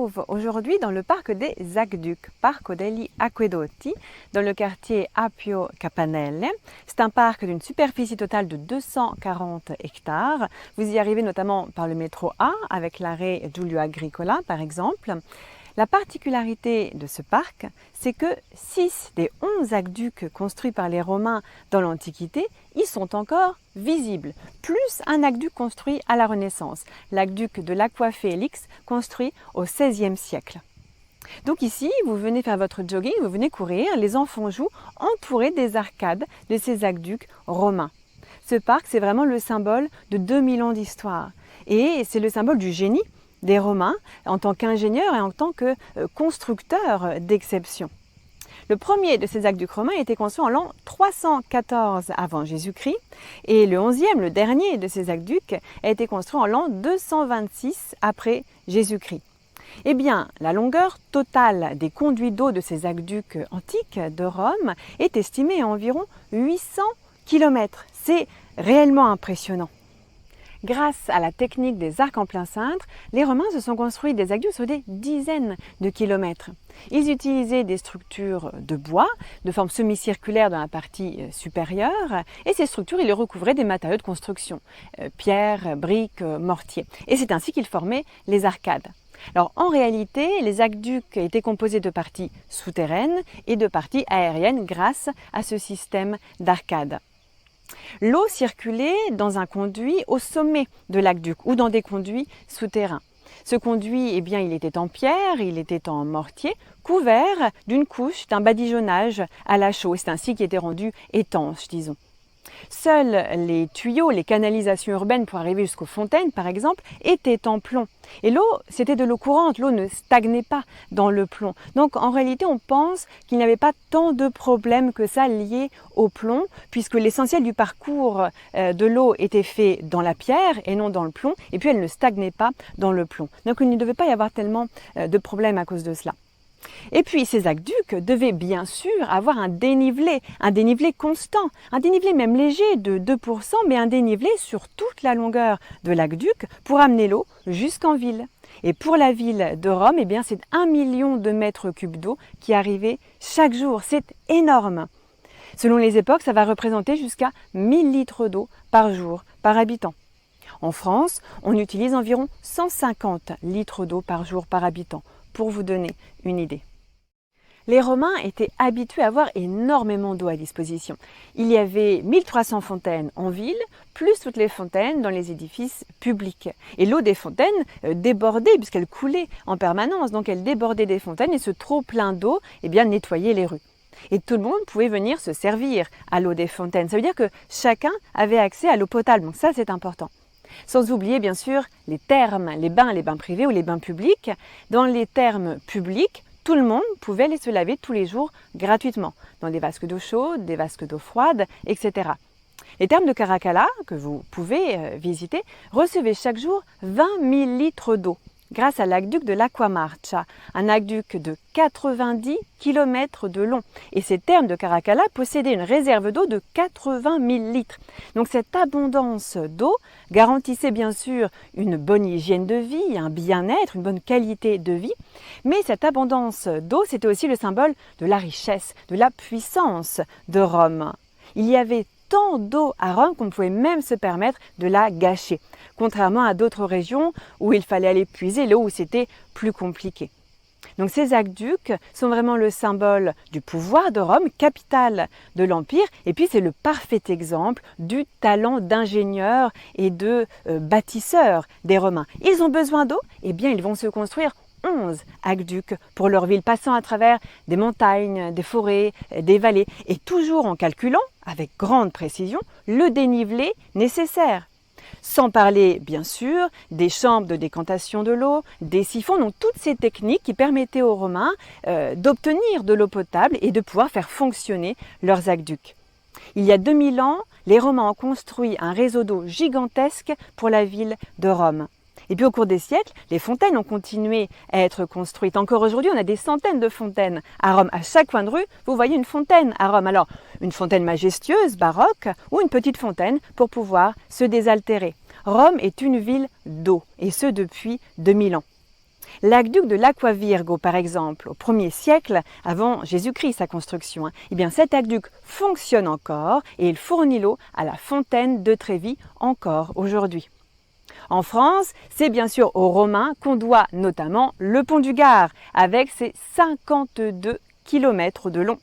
trouve aujourd'hui dans le parc des Aqueducs, Parco degli Acquedotti, dans le quartier Appio Campanelle. C'est un parc d'une superficie totale de 240 hectares. Vous y arrivez notamment par le métro A, avec l'arrêt Giulio Agricola par exemple. La particularité de ce parc, c'est que 6 des 11 aqueducs construits par les Romains dans l'Antiquité y sont encore visibles, plus un aqueduc construit à la Renaissance, l'aqueduc de l'Aqua Felix, construit au XVIe siècle. Donc ici, vous venez faire votre jogging, vous venez courir, les enfants jouent entourés des arcades de ces aqueducs romains. Ce parc, c'est vraiment le symbole de 2000 ans d'histoire et c'est le symbole du génie des Romains en tant qu'ingénieurs et en tant que constructeurs d'exception. Le premier de ces aqueducs romains a été construit en l'an 314 avant Jésus-Christ et le 11e, le dernier de ces aqueducs, a été construit en l'an 226 après Jésus-Christ. Eh bien, la longueur totale des conduits d'eau de ces aqueducs antiques de Rome est estimée à environ 800 km. C'est réellement impressionnant. Grâce à la technique des arcs en plein cintre, les Romains se sont construits des aqueducs sur des dizaines de kilomètres. Ils utilisaient des structures de bois, de forme semi-circulaire dans la partie supérieure, et ces structures, ils les recouvraient des matériaux de construction, pierre, briques, mortier. Et c'est ainsi qu'ils formaient les arcades. Alors en réalité, les aqueducs étaient composés de parties souterraines et de parties aériennes grâce à ce système d'arcades. L'eau circulait dans un conduit au sommet de l'aqueduc ou dans des conduits souterrains. Ce conduit, eh bien, il était en pierre, il était en mortier, couvert d'une couche d'un badigeonnage à la chaux. C'est ainsi qu'il était rendu étanche, disons. Seuls les tuyaux, les canalisations urbaines pour arriver jusqu'aux fontaines, par exemple, étaient en plomb. Et l'eau, c'était de l'eau courante, l'eau ne stagnait pas dans le plomb. Donc en réalité, on pense qu'il n'y avait pas tant de problèmes que ça liés au plomb, puisque l'essentiel du parcours de l'eau était fait dans la pierre et non dans le plomb, et puis elle ne stagnait pas dans le plomb. Donc il ne devait pas y avoir tellement de problèmes à cause de cela. Et puis ces aqueducs devaient bien sûr avoir un dénivelé constant, un dénivelé même léger de 2%, mais un dénivelé sur toute la longueur de l'aqueduc pour amener l'eau jusqu'en ville. Et pour la ville de Rome, eh bien, c'est 1 million de mètres cubes d'eau qui arrivait chaque jour. C'est énorme. Selon les époques, ça va représenter jusqu'à 1000 litres d'eau par jour, par habitant. En France, on utilise environ 150 litres d'eau par jour par habitant, pour vous donner une idée. Les Romains étaient habitués à avoir énormément d'eau à disposition. Il y avait 1300 fontaines en ville, plus toutes les fontaines dans les édifices publics. Et l'eau des fontaines débordait puisqu'elle coulait en permanence. Donc elle débordait des fontaines et ce trop plein d'eau nettoyait les rues. Et tout le monde pouvait venir se servir à l'eau des fontaines. Ça veut dire que chacun avait accès à l'eau potable. Donc ça, c'est important. Sans oublier bien sûr les thermes, les bains privés ou les bains publics. Dans les thermes publics, tout le monde pouvait aller se laver tous les jours gratuitement, dans des vasques d'eau chaude, des vasques d'eau froide, etc. Les thermes de Caracalla, que vous pouvez visiter, recevaient chaque jour 20 000 litres d'eau grâce à l'aqueduc de l'Aqua Marcia, un aqueduc de 90 km de long. Et ces thermes de Caracalla possédaient une réserve d'eau de 80 000 litres. Donc cette abondance d'eau garantissait bien sûr une bonne hygiène de vie, un bien-être, une bonne qualité de vie. Mais cette abondance d'eau, c'était aussi le symbole de la richesse, de la puissance de Rome. Il y avait tant d'eau à Rome qu'on pouvait même se permettre de la gâcher, contrairement à d'autres régions où il fallait aller puiser l'eau où c'était plus compliqué. Donc ces aqueducs sont vraiment le symbole du pouvoir de Rome, capitale de l'Empire, et puis c'est le parfait exemple du talent d'ingénieurs et de bâtisseurs des Romains. Ils ont besoin d'eau, eh bien ils vont se construire 11 aqueducs pour leur ville, passant à travers des montagnes, des forêts, des vallées, et toujours en calculant, avec grande précision, le dénivelé nécessaire. Sans parler, bien sûr, des chambres de décantation de l'eau, des siphons, donc toutes ces techniques qui permettaient aux Romains d'obtenir de l'eau potable et de pouvoir faire fonctionner leurs aqueducs. Il y a 2000 ans, les Romains ont construit un réseau d'eau gigantesque pour la ville de Rome. Et puis au cours des siècles, les fontaines ont continué à être construites. Encore aujourd'hui, on a des centaines de fontaines à Rome. À chaque coin de rue, vous voyez une fontaine à Rome. Alors, une fontaine majestueuse, baroque, ou une petite fontaine pour pouvoir se désaltérer. Rome est une ville d'eau, et ce depuis 2000 ans. L'aqueduc de l'Aqua Virgo, par exemple, au 1er siècle, avant Jésus-Christ, sa construction, eh bien cet aqueduc fonctionne encore et il fournit l'eau à la fontaine de Trévis encore aujourd'hui. En France, c'est bien sûr aux Romains qu'on doit notamment le pont du Gard, avec ses 52 km de long.